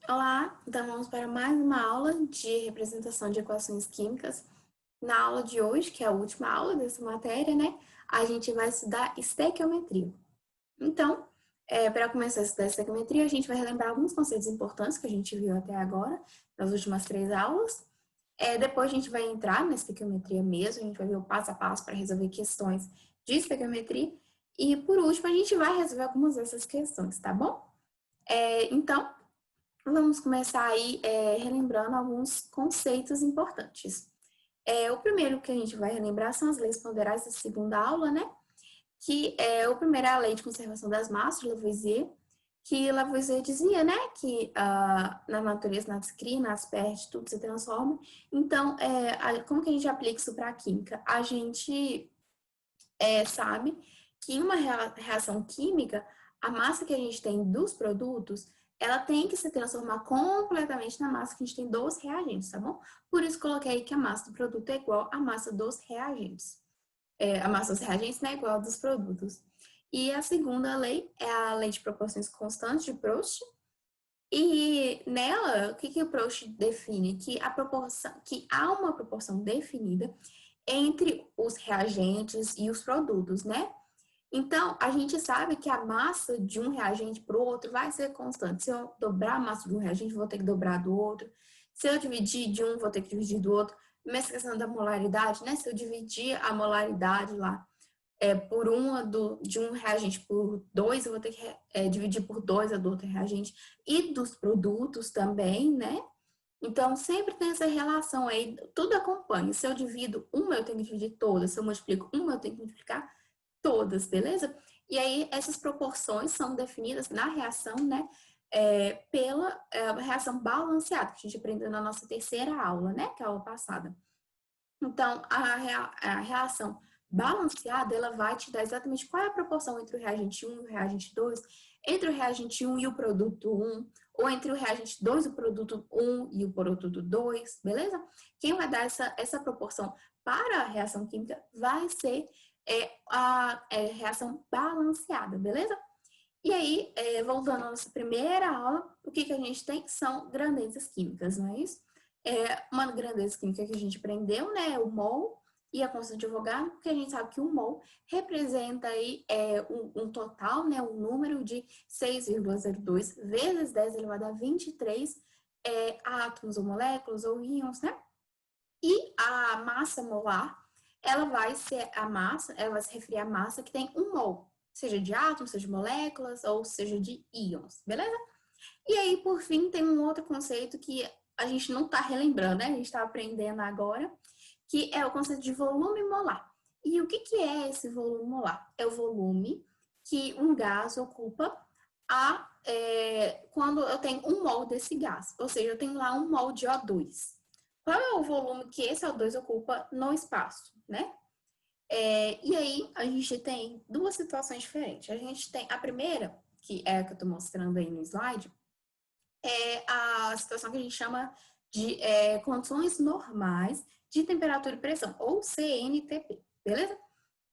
Olá, então vamos para mais uma aula de representação de equações químicas. Na aula de hoje, que é a última aula dessa matéria, né, a gente vai estudar estequiometria. Então, para começar a estudar estequiometria, a gente vai relembrar alguns conceitos importantes que a gente viu até agora, nas últimas 3 aulas. Depois a gente vai entrar na estequiometria mesmo, a gente vai ver o passo a passo para resolver questões de estequiometria. E, por último, a gente vai resolver algumas dessas questões, tá bom? Então, vamos começar aí relembrando alguns conceitos importantes. O primeiro que a gente vai relembrar são as leis ponderais da segunda aula, né? O primeiro é a lei de conservação das massas, de Lavoisier, que Lavoisier dizia, né, que na natureza nada se cria, nada se perde, tudo se transforma. Então, como que a gente aplica isso para a química? A gente sabe que em uma reação química, a massa que a gente tem dos produtos, ela tem que se transformar completamente na massa que a gente tem dos reagentes, tá bom? Por isso coloquei aí que a massa do produto é igual à massa dos reagentes. A massa dos reagentes não é igual à dos produtos. E a segunda lei é a lei de proporções constantes de Proust. E nela, o que o Proust define? Que há uma proporção definida entre os reagentes e os produtos, né? Então, a gente sabe que a massa de um reagente para o outro vai ser constante. Se eu dobrar a massa de um reagente, vou ter que dobrar do outro. Se eu dividir de um, vou ter que dividir do outro. Mesma questão da molaridade, né? Se eu dividir a molaridade lá por de um reagente por dois, eu vou ter que dividir por dois a do outro reagente. E dos produtos também, né? Então, sempre tem essa relação aí, tudo acompanha. Se eu divido uma, eu tenho que dividir todas. Se eu multiplico uma, eu tenho que multiplicar todas, beleza? E aí, essas proporções são definidas na reação, né? Pela reação balanceada, que a gente aprendeu na nossa terceira aula, né? Que é a aula passada. Então, a reação balanceada, ela vai te dar exatamente qual é a proporção entre o reagente 1 e o reagente 2, entre o reagente 1 e o produto 1, ou entre o reagente 2 e o produto 1 e o produto 2, beleza? Quem vai dar essa proporção para a reação química vai ser a reação balanceada, beleza? E aí, voltando à nossa primeira aula, o que a gente tem são grandezas químicas, não é isso? Uma grandeza química que a gente aprendeu, né, é o mol e a constante de Avogadro, porque a gente sabe que o mol representa aí um total, né, um número de 6,02 vezes 10 elevado a 23 átomos ou moléculas ou íons, né? E a massa molar, ela vai se referir à massa que tem um mol, seja de átomos, seja de moléculas ou seja de íons, beleza? E aí, por fim, tem um outro conceito que a gente não está relembrando, né? A gente está aprendendo agora, que é o conceito de volume molar. E o que é esse volume molar? É o volume que um gás ocupa quando eu tenho um mol desse gás. Ou seja, eu tenho lá um mol de O2. Qual é o volume que esse O2 ocupa no espaço, né? E aí, a gente tem duas situações diferentes. A gente tem a primeira, que é a que eu estou mostrando aí no slide, a situação que a gente chama de condições normais de temperatura e pressão, ou CNTP, beleza?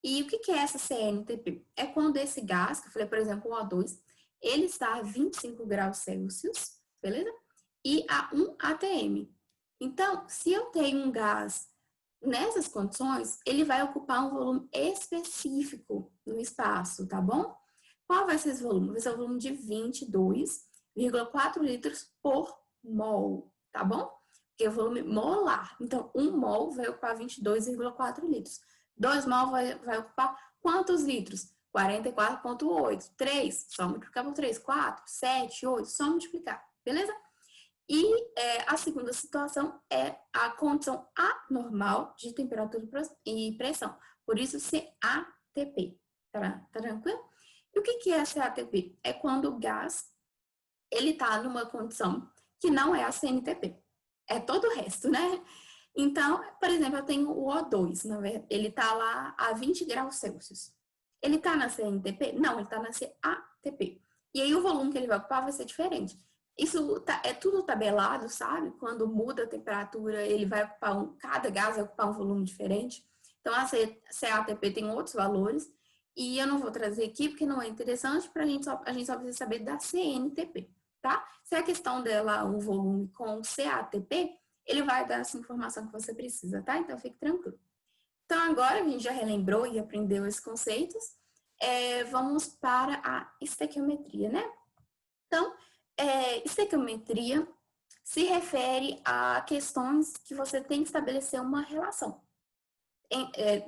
E o que é essa CNTP? É quando esse gás, que eu falei, por exemplo, o O2, ele está a 25 graus Celsius, beleza? E a 1 atm. Então, se eu tenho um gás nessas condições, ele vai ocupar um volume específico no espaço, tá bom? Qual vai ser esse volume? Vai ser o volume de 22,4 litros por mol, tá bom? Porque é o volume molar. Então, 1 mol vai ocupar 22,4 litros. 2 mol vai ocupar quantos litros? 44,8. 3, só multiplicar por 3. 4, 7, 8, só multiplicar. Beleza? E a segunda situação é a condição anormal de temperatura e pressão. Por isso, CATP. Tá tranquilo? E o que é CATP? É quando o gás ele está numa condição que não é a CNTP. É todo o resto, né? Então, por exemplo, eu tenho o O2, ele está lá a 20 graus Celsius. Ele está na CNTP? Não, ele está na CATP. E aí o volume que ele vai ocupar vai ser diferente. Isso é tudo tabelado, sabe? Quando muda a temperatura, ele vai ocupar cada gás vai ocupar um volume diferente. Então, a CATP tem outros valores. E eu não vou trazer aqui porque não é interessante, a gente só precisa saber da CNTP. tá? Se a questão dela um volume com CATP, ele vai dar essa informação que você precisa, tá? Então, fique tranquilo. Então, agora a gente já relembrou e aprendeu esses conceitos, vamos para a estequiometria, né? Então, estequiometria se refere a questões que você tem que estabelecer uma relação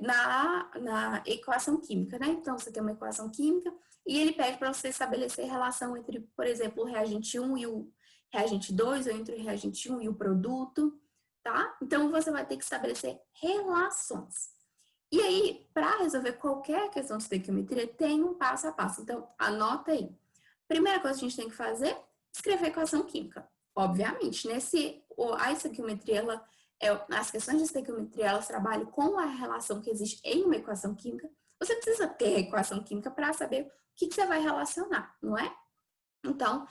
na equação química, né? Então, você tem uma equação química e ele pede para você estabelecer relação entre, por exemplo, o reagente 1 e o reagente 2, ou entre o reagente 1 e o produto, tá? Então, você vai ter que estabelecer relações. E aí, para resolver qualquer questão de estequiometria, tem um passo a passo. Então, anota aí. Primeira coisa que a gente tem que fazer, escrever equação química. Obviamente, né? A estequiometria, as questões de estequiometria, elas trabalham com a relação que existe em uma equação química. Você precisa ter a equação química para saber o que você vai relacionar, não é? Então,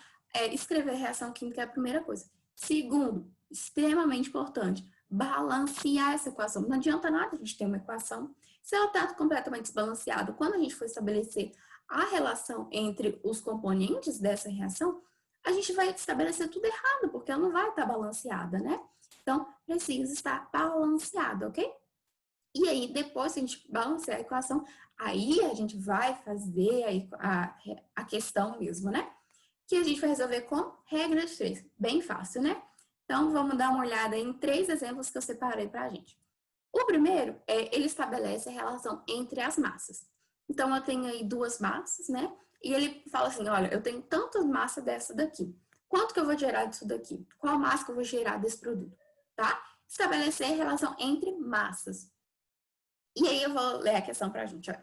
escrever reação química é a primeira coisa. Segundo, extremamente importante, balancear essa equação. Não adianta nada a gente ter uma equação se ela está completamente desbalanceada. Quando a gente for estabelecer a relação entre os componentes dessa reação, a gente vai estabelecer tudo errado, porque ela não vai estar balanceada, né? Então, precisa estar balanceada, ok? E aí, depois que a gente balancear a equação, aí a gente vai fazer a questão mesmo, né? Que a gente vai resolver com regra de 3. Bem fácil, né? Então, vamos dar uma olhada em 3 exemplos que eu separei para a gente. O primeiro, ele estabelece a relação entre as massas. Então, eu tenho aí 2 massas, né? E ele fala assim, olha, eu tenho tanta massa dessa daqui. Quanto que eu vou gerar disso daqui? Qual massa que eu vou gerar desse produto? Tá? Estabelecer a relação entre massas. E aí, eu vou ler a questão para a gente, olha.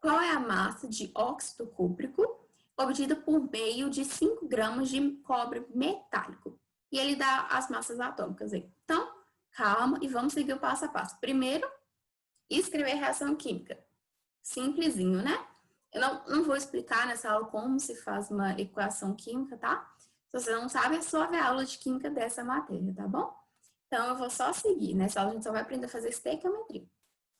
Qual é a massa de óxido cúprico obtida por meio de 5 gramas de cobre metálico? E ele dá as massas atômicas aí. Então, calma e vamos seguir o passo a passo. Primeiro, escrever reação química. Simplesinho, né? Eu não vou explicar nessa aula como se faz uma equação química, tá? Se você não sabe, é só ver a aula de química dessa matéria, tá bom? Então, eu vou só seguir. Nessa aula, a gente só vai aprender a fazer estequiometria.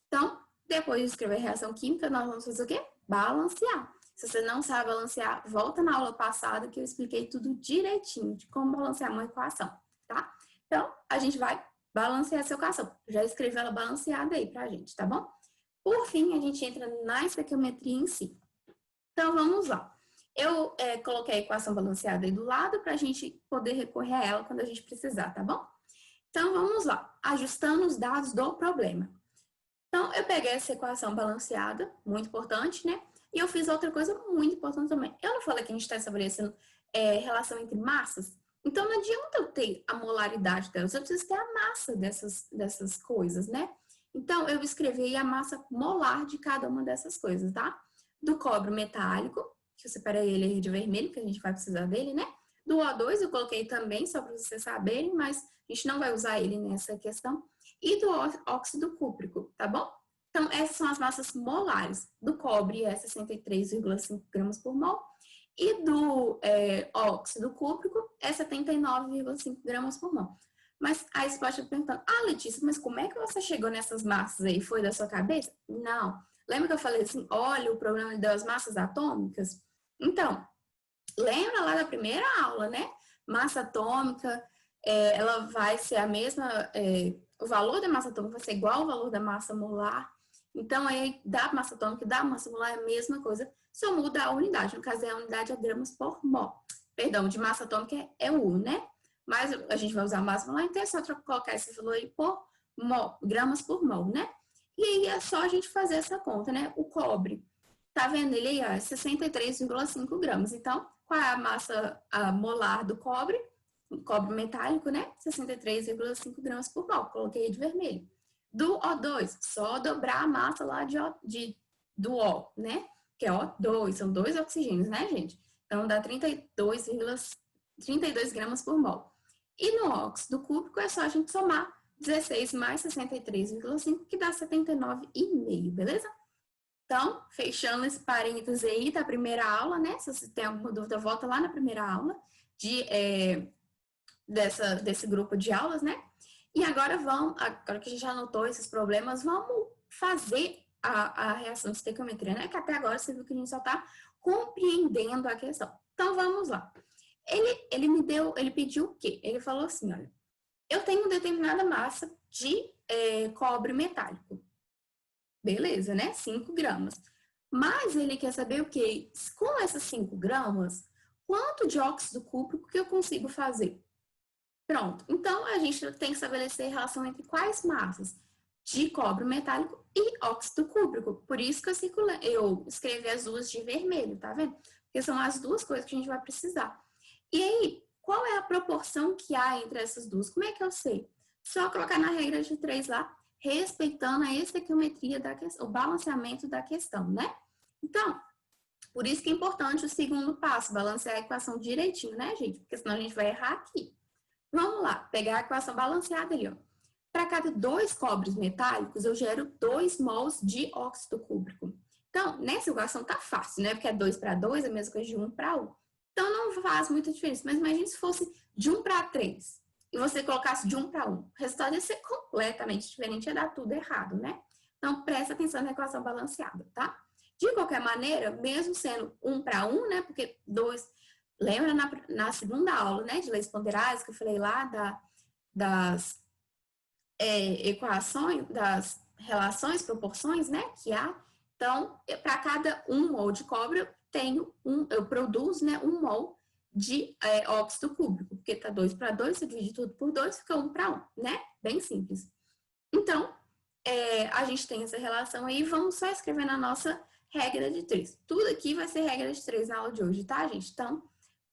Então, depois de escrever reação química, nós vamos fazer o quê? Balancear. Se você não sabe balancear, volta na aula passada que eu expliquei tudo direitinho de como balancear uma equação, tá? Então, a gente vai balancear essa equação. Já escrevi ela balanceada aí pra gente, tá bom? Por fim, a gente entra na estequiometria em si. Então, vamos lá. Eu coloquei a equação balanceada aí do lado para a gente poder recorrer a ela quando a gente precisar, tá bom? Então, vamos lá. Ajustando os dados do problema. Então, eu peguei essa equação balanceada, muito importante, né? E eu fiz outra coisa muito importante também. Eu não falei que a gente está estabelecendo relação entre massas? Então, não adianta eu ter a molaridade delas, eu preciso ter a massa dessas coisas, né? Então, eu escrevi a massa molar de cada uma dessas coisas, tá? Do cobre metálico, que eu separei ele de vermelho, que a gente vai precisar dele, né? Do O2 eu coloquei também, só para vocês saberem, mas a gente não vai usar ele nessa questão. E do óxido cúprico, tá bom? Então, essas são as massas molares. Do cobre é 63,5 gramas por mol. E do óxido cúprico é 79,5 gramas por mol. Mas aí você pode estar perguntando, Letícia, mas como é que você chegou nessas massas aí? Foi da sua cabeça? Não. Lembra que eu falei assim, olha o problema das massas atômicas? Então, lembra lá da primeira aula, né? Massa atômica, ela vai ser a mesma, o valor da massa atômica vai ser igual ao valor da massa molar. Então, aí, da massa atômica e da massa molar é a mesma coisa, só muda a unidade. No caso, a unidade é gramas por mol. Perdão, de massa atômica é U, né? Mas a gente vai usar a massa molar, então é só colocar esse valor aí por mol, gramas por mol, né? E aí é só a gente fazer essa conta, né? O cobre, tá vendo ele aí, ó, 63,5 gramas. Então, qual é a massa molar do cobre? O cobre metálico, né? 63,5 gramas por mol. Coloquei de vermelho. Do O2, só dobrar a massa lá do O, né? Que é O2, são 2 oxigênios, né, gente? Então, dá 32 gramas por mol. E no óxido cúprico é só a gente somar 16 mais 63,5, que dá 79,5, beleza? Então, fechando esse parênteses aí da primeira aula, né? Se você tem alguma dúvida, volta lá na primeira aula desse grupo de aulas, né? E agora que a gente já anotou esses problemas, vamos fazer a reação de estequiometria, né? Que até agora você viu que a gente só está compreendendo a questão. Então, vamos lá. Ele pediu o quê? Ele falou assim, olha, eu tenho determinada massa de cobre metálico. Beleza, né? 5 gramas. Mas ele quer saber o quê? Com essas 5 gramas, quanto de óxido cúprico que eu consigo fazer? Pronto. Então, a gente tem que estabelecer a relação entre quais massas? De cobre metálico e óxido cúprico. Por isso que eu escrevi as duas de vermelho, tá vendo? Porque são as duas coisas que a gente vai precisar. E aí, qual é a proporção que há entre essas duas? Como é que eu sei? Só colocar na regra de 3 lá, respeitando a estequiometria da questão, o balanceamento da questão, né? Então, por isso que é importante o segundo passo, balancear a equação direitinho, né, gente? Porque senão a gente vai errar aqui. Vamos lá, pegar a equação balanceada ali, ó. Para cada 2 cobres metálicos, eu gero 2 mols de óxido cúprico. Então, nessa equação tá fácil, né? Porque é 2 para 2, é a mesma coisa de 1 para 1. Então, não faz muita diferença. Mas imagine se fosse de 1 para 3 e você colocasse de 1 para 1. O resultado ia ser completamente diferente, ia dar tudo errado, né? Então, presta atenção na equação balanceada, tá? De qualquer maneira, mesmo sendo 1 para 1, né? Porque 2... Lembra na segunda aula, né? De leis ponderais, que eu falei lá das equações, das relações, proporções, né? Que há. Então, para cada 1 mol de cobre, eu produzo, né, 1 mol de óxido cúprico, porque tá 2 para 2, você divide tudo por 2, fica 1 para 1, né? Bem simples. Então, a gente tem essa relação aí, vamos só escrever na nossa regra de 3. Tudo aqui vai ser regra de 3 na aula de hoje, tá, gente? Então,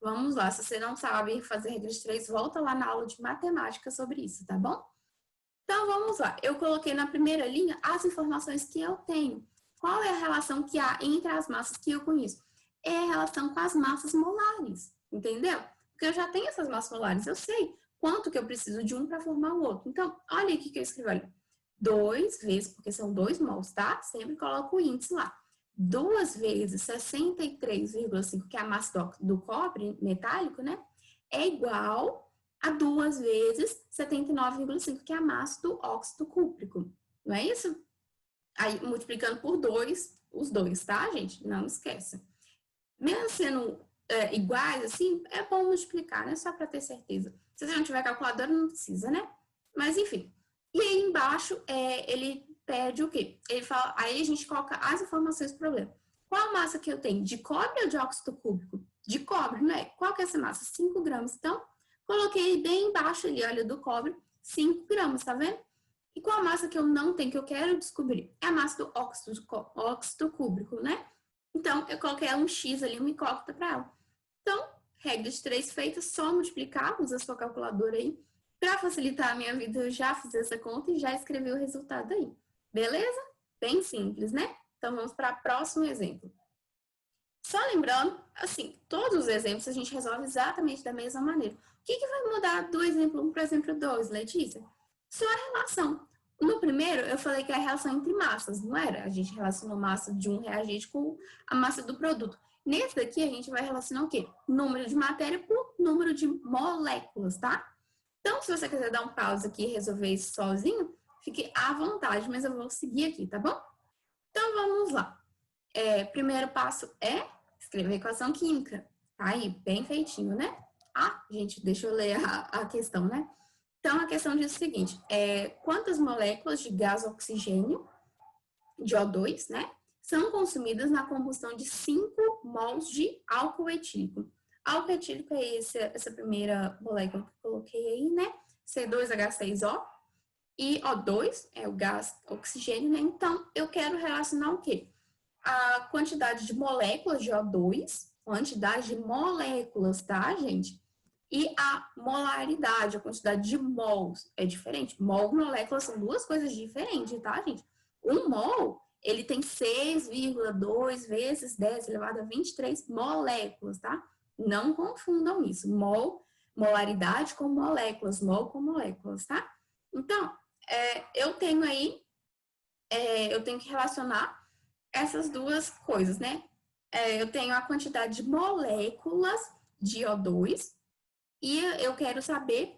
vamos lá. Se você não sabe fazer regra de 3, volta lá na aula de matemática sobre isso, tá bom? Então, vamos lá. Eu coloquei na primeira linha as informações que eu tenho. Qual é a relação que há entre as massas que eu conheço? É a relação com as massas molares, entendeu? Porque eu já tenho essas massas molares, eu sei quanto que eu preciso de um para formar o outro. Então, olha aqui que eu escrevi, olha. 2 vezes, porque são 2 mols, tá? Sempre coloco o índice lá. 2 vezes 63,5, que é a massa do cobre metálico, né? É igual a 2 vezes 79,5, que é a massa do óxido cúprico. Não é isso? Aí, multiplicando por 2, os dois, tá, gente? Não esqueça. Mesmo sendo iguais, assim, é bom multiplicar, né? Só para ter certeza. Se você não tiver calculadora, não precisa, né? Mas, enfim. E aí, embaixo, ele pede o quê? Ele fala, aí a gente coloca as informações do problema. Qual a massa que eu tenho? De cobre ou de óxido cúbico? De cobre, não é? Qual que é essa massa? 5 gramas. Então, coloquei bem embaixo ali, olha, do cobre, 5 gramas, tá vendo? E qual a massa que eu não tenho, que eu quero descobrir? É a massa do óxido cúbico, né? Então, eu coloquei um X ali, uma incógnita para ela. Então, regra de 3 feita, só multiplicar, usa a sua calculadora aí. Para facilitar a minha vida, eu já fiz essa conta e já escrevi o resultado aí. Beleza? Bem simples, né? Então, vamos para o próximo exemplo. Só lembrando, assim, todos os exemplos a gente resolve exatamente da mesma maneira. O que vai mudar do exemplo 1 para o exemplo 2, Letícia? Só a relação. No primeiro, eu falei que é a relação entre massas, não era? A gente relacionou massa de um reagente com a massa do produto. Nesse daqui, a gente vai relacionar o quê? Número de matéria por número de moléculas, tá? Então, se você quiser dar um pause aqui e resolver isso sozinho, fique à vontade, mas eu vou seguir aqui, tá bom? Então, vamos lá. Primeiro passo é escrever a equação química. Tá aí, bem feitinho, né? Ah, gente, deixa eu ler a questão, né? Então, a questão diz o seguinte, quantas moléculas de gás oxigênio, de O2, né, são consumidas na combustão de 5 mols de álcool etílico? Álcool etílico é essa primeira molécula que eu coloquei aí, né? C2H6O. E O2 é o gás oxigênio, né? Então, eu quero relacionar o quê? A quantidade de moléculas de O2, quantidade de moléculas, tá, gente? E a molaridade, a quantidade de mols, é diferente. Mol e molécula são duas coisas diferentes, tá, gente? Um mol, ele tem 6,2 vezes 10 elevado a 23 moléculas, tá? Não confundam isso. Molaridade com moléculas, mol com moléculas, tá? Então, eu tenho aí, eu tenho que relacionar essas duas coisas, né? Eu tenho a quantidade de moléculas de O2 e eu quero saber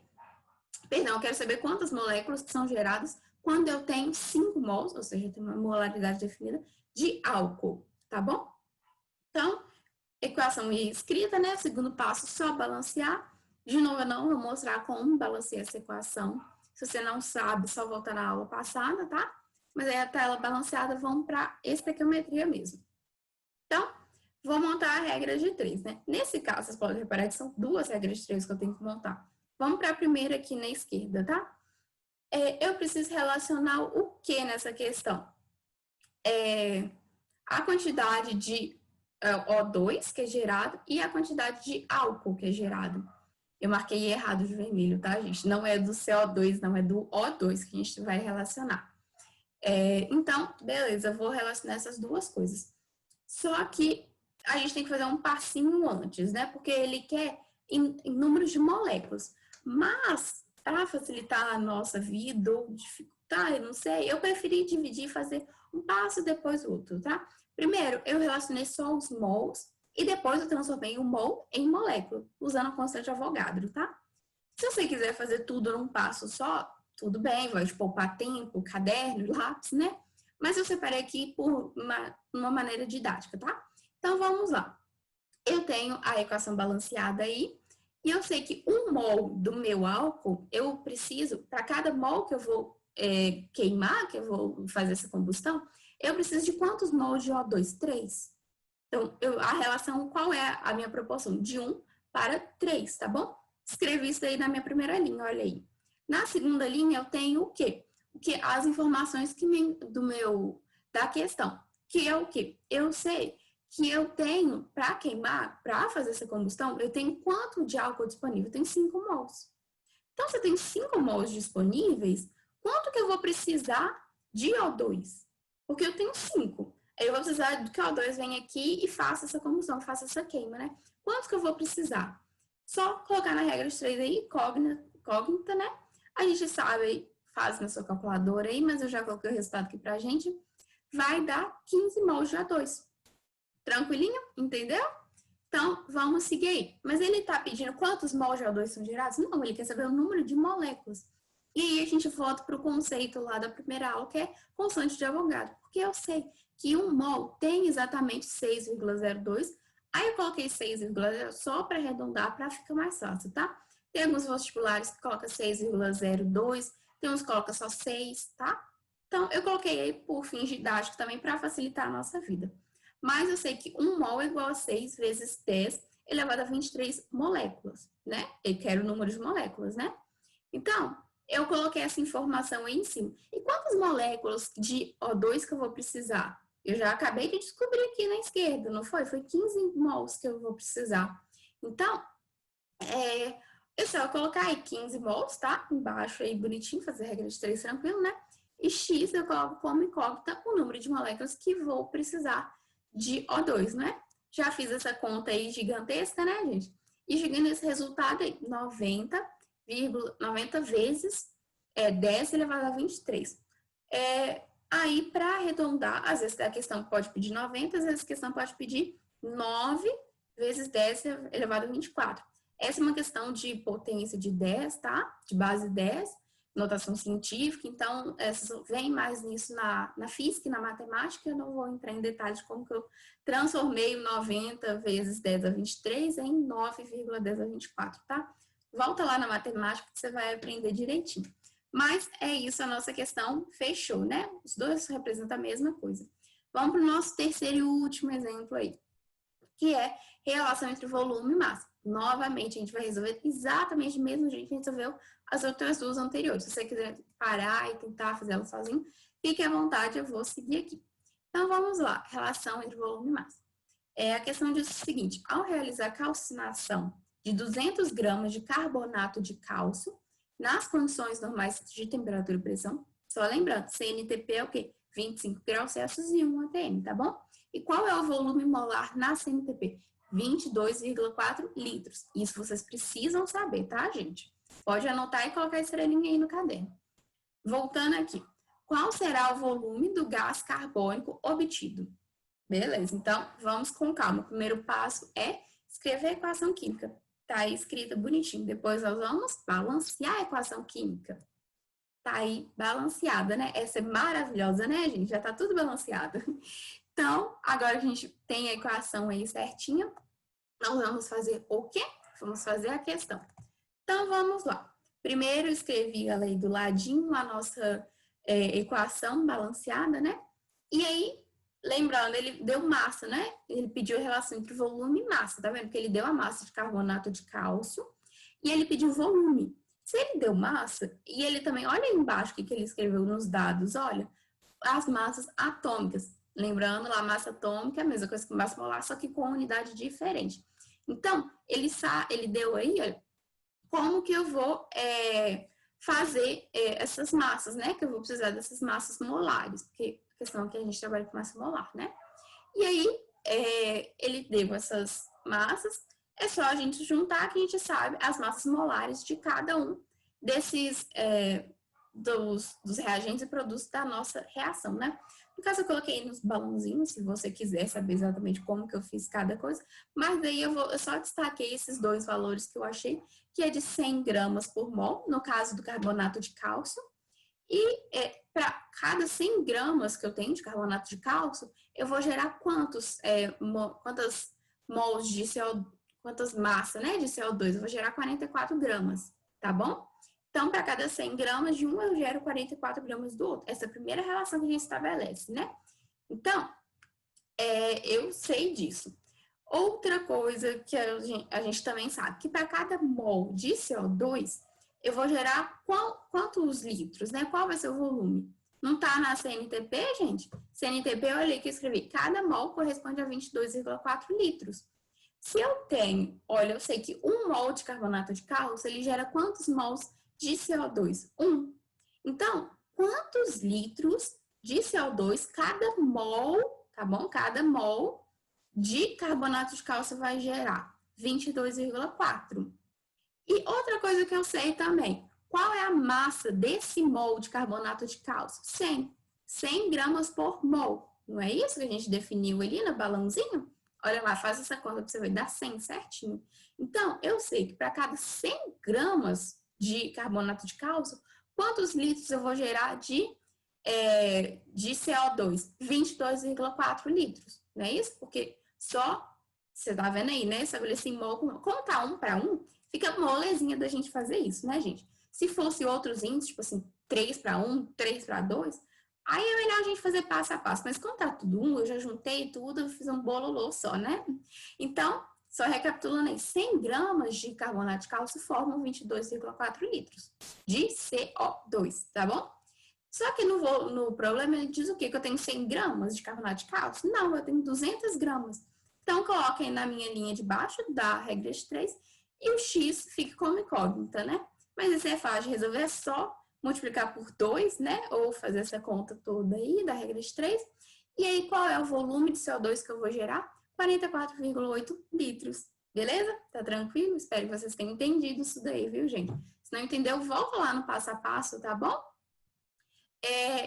quantas moléculas são geradas quando eu tenho 5 mols, ou seja, eu tenho uma molaridade definida, de álcool, tá bom? Então, equação escrita, né? Segundo passo, só balancear. De novo, eu não vou mostrar como balancear essa equação. Se você não sabe, só voltar na aula passada, tá? Mas aí a tela balanceada, vamos para estequiometria mesmo. Então, vou montar a regra de 3, né? Nesse caso, vocês podem reparar que são 2 regras de 3 que eu tenho que montar. Vamos para a primeira aqui na esquerda, tá? Eu preciso relacionar o que nessa questão? A quantidade de O2 que é gerado e a quantidade de álcool que é gerado. Eu marquei errado de vermelho, tá, gente? Não é do CO2, não é do O2 que a gente vai relacionar. Então, beleza, eu vou relacionar essas duas coisas. Só que a gente tem que fazer um passinho antes, né? Porque ele quer em números de moléculas. Mas, para facilitar a nossa vida ou dificultar, eu não sei, eu preferi dividir e fazer um passo depois do outro, tá? Primeiro, eu relacionei só os mols e depois eu transformei o mol em molécula, usando a constante de Avogadro, tá? Se você quiser fazer tudo num passo só, tudo bem, vai poupar tempo, caderno, lápis, né? Mas eu separei aqui por uma maneira didática, tá? Então, vamos lá. Eu tenho a equação balanceada aí, e eu sei que 1 mol do meu álcool, eu preciso, para cada mol que eu vou queimar, que eu vou fazer essa combustão, eu preciso de quantos mols de O2? 3. Então, a relação, qual é a minha proporção? De 1 para 3, tá bom? Escrevi isso aí na minha primeira linha, olha aí. Na segunda linha, eu tenho o quê? As informações da questão, que é o quê? Eu sei que eu tenho, para queimar, para fazer essa combustão, eu tenho quanto de álcool disponível? Eu tenho 5 mols. Então, se eu tenho 5 mols disponíveis, quanto que eu vou precisar de O2? Porque eu tenho 5. Aí eu vou precisar que o O2 venha aqui e faça essa combustão, faça essa queima, né? Quanto que eu vou precisar? Só colocar na regra de 3 aí, cognita, né? A gente sabe, faz na sua calculadora aí, mas eu já coloquei o resultado aqui pra gente. Vai dar 15 mols de O2. Tranquilinho? Entendeu? Então, vamos seguir aí. Mas ele está pedindo quantos mols de O2 são gerados? Não, ele quer saber o número de moléculas. E aí a gente volta para o conceito lá da primeira aula, que é constante de Avogadro. Porque eu sei que um mol tem exatamente 6,02. Aí eu coloquei 6,0 só para arredondar, para ficar mais fácil, tá? Tem alguns vestibulares que colocam 6,02, tem uns que colocam só 6, tá? Então, eu coloquei aí por fins didáticos também para facilitar a nossa vida. Mas eu sei que 1 mol é igual a 6 vezes 10 elevado a 23 moléculas, né? Eu quero o número de moléculas, né? Então, eu coloquei essa informação aí em cima. E quantas moléculas de O2 que eu vou precisar? Eu já acabei de descobrir aqui na esquerda, não foi? Foi 15 mols que eu vou precisar. Então, eu só colocar aí 15 mols, tá? Embaixo aí bonitinho, fazer a regra de 3 tranquilo, né? E X eu coloco como incógnita o número de moléculas que vou precisar de O2, né? Já fiz essa conta aí gigantesca, né, gente? E chegando nesse resultado aí, 90 vezes 10 elevado a 23. Aí, para arredondar, às vezes a questão pode pedir 90, às vezes a questão pode pedir 9 vezes 10 elevado a 24. Essa é uma questão de potência de 10, tá? De base 10, notação científica, então vem mais nisso na física e na matemática, eu não vou entrar em detalhes de como que eu transformei o 90 vezes 10 a 23 em 9,10 a 24, tá? Volta lá na matemática que você vai aprender direitinho. Mas é isso, a nossa questão fechou, né? Os dois representam a mesma coisa. Vamos para o nosso terceiro e último exemplo aí, que é relação entre volume e massa. Novamente, a gente vai resolver exatamente do mesmo jeito que a gente resolveu as outras duas anteriores. Se você quiser parar e tentar fazer ela sozinho, fique à vontade, eu vou seguir aqui. Então, vamos lá. Relação entre volume e massa. A questão diz o seguinte: ao realizar a calcinação de 200 gramas de carbonato de cálcio, nas condições normais de temperatura e pressão, só lembrando, CNTP é o quê? 25 graus Celsius e 1 atm, tá bom? E qual é o volume molar na CNTP? 22,4 litros. Isso vocês precisam saber, tá, gente? Pode anotar e colocar a estrelinha aí no caderno. Voltando aqui. Qual será o volume do gás carbônico obtido? Beleza, então vamos com calma. O primeiro passo é escrever a equação química. Tá aí escrita bonitinho. Depois nós vamos balancear a equação química. Tá aí balanceada, né? Essa é maravilhosa, né, gente? Já tá tudo balanceado. Então, agora a gente tem a equação aí certinha. Nós vamos fazer o quê? Vamos fazer a questão. Então, vamos lá. Primeiro, eu escrevi ali do ladinho a nossa equação balanceada, né? E aí, lembrando, ele deu massa, né? Ele pediu a relação entre volume e massa, tá vendo? Que ele deu a massa de carbonato de cálcio e ele pediu volume. Se ele deu massa, e ele também, olha aí embaixo o que ele escreveu nos dados, olha, as massas atômicas. Lembrando, lá, a massa atômica é a mesma coisa que massa molar, só que com unidade diferente. Então, ele deu aí, olha, como que eu vou fazer essas massas, né? Que eu vou precisar dessas massas molares, porque a questão é que a gente trabalha com massa molar, né? E aí, ele deu essas massas, é só a gente juntar que a gente sabe as massas molares de cada um desses dos reagentes e produtos da nossa reação, né? No caso, eu coloquei nos balãozinhos, se você quiser saber exatamente como que eu fiz cada coisa, mas daí eu só destaquei esses dois valores que eu achei, que é de 100 gramas por mol, no caso do carbonato de cálcio, e para cada 100 gramas que eu tenho de carbonato de cálcio, eu vou gerar quantas mols de CO2, quantas massas, né, de CO2? Eu vou gerar 44 gramas, tá bom? Então, para cada 100 gramas de um, eu gero 44 gramas do outro. Essa é a primeira relação que a gente estabelece, né? Então, eu sei disso. Outra coisa que a gente também sabe, que para cada mol de CO2, eu vou gerar quantos litros, né? Qual vai ser o volume? Não está na CNTP, gente? CNTP, eu olhei que eu escrevi, cada mol corresponde a 22,4 litros. Se eu tenho, olha, eu sei que 1 mol de carbonato de cálcio, ele gera quantos mols de CO2? 1. Então, quantos litros de CO2 cada mol, tá bom? Cada mol de carbonato de cálcio vai gerar 22,4. E outra coisa que eu sei também, qual é a massa desse mol de carbonato de cálcio? 100. 100 gramas por mol. Não é isso que a gente definiu ali no balãozinho? Olha lá, faz essa conta para você ver, dá 100 certinho. Então, eu sei que para cada 100 gramas de carbonato de cálcio, quantos litros eu vou gerar de CO2? 22,4 litros. Não é isso? Porque só, você tá vendo aí, né? Estabeleci mol, como tá 1 para 1, fica molezinha da gente fazer isso, né, gente? Se fosse outros índices, tipo assim, 3 para 1, 3 para 2, aí é melhor a gente fazer passo a passo. Mas como tá tudo 1, eu já juntei tudo, fiz um bololô só, né? Então, só recapitulando aí, 100 gramas de carbonato de cálcio formam 22,4 litros de CO2, tá bom? Só que no problema ele diz o quê? Que eu tenho 100 gramas de carbonato de cálcio? Não, eu tenho 200 gramas. Então, coloquem na minha linha de baixo da regra de 3 e o x fica como incógnita, né? Mas isso é fácil de resolver, é só multiplicar por 2, né? Ou fazer essa conta toda aí da regra de 3. E aí, qual é o volume de CO2 que eu vou gerar? 44,8 litros. Beleza? Tá tranquilo? Espero que vocês tenham entendido isso daí, viu, gente? Se não entendeu, volta lá no passo a passo, tá bom?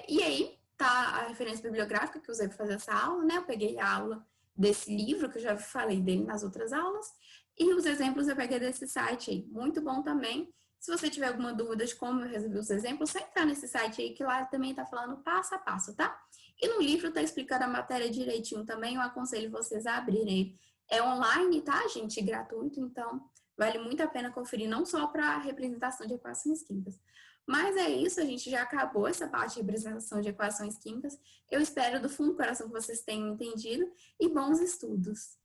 E aí, tá a referência bibliográfica que eu usei para fazer essa aula, né? Eu peguei a aula desse livro, que eu já falei dele nas outras aulas, e os exemplos eu peguei desse site aí. Muito bom também. Se você tiver alguma dúvida de como eu resolvi os exemplos, só entrar nesse site aí, que lá também tá falando passo a passo, tá? E no livro tá explicando a matéria direitinho também, eu aconselho vocês a abrirem. É online, tá, gente? Gratuito, então vale muito a pena conferir, não só para representação de equações químicas. Mas é isso, a gente já acabou essa parte de representação de equações químicas. Eu espero do fundo do coração que vocês tenham entendido e bons estudos!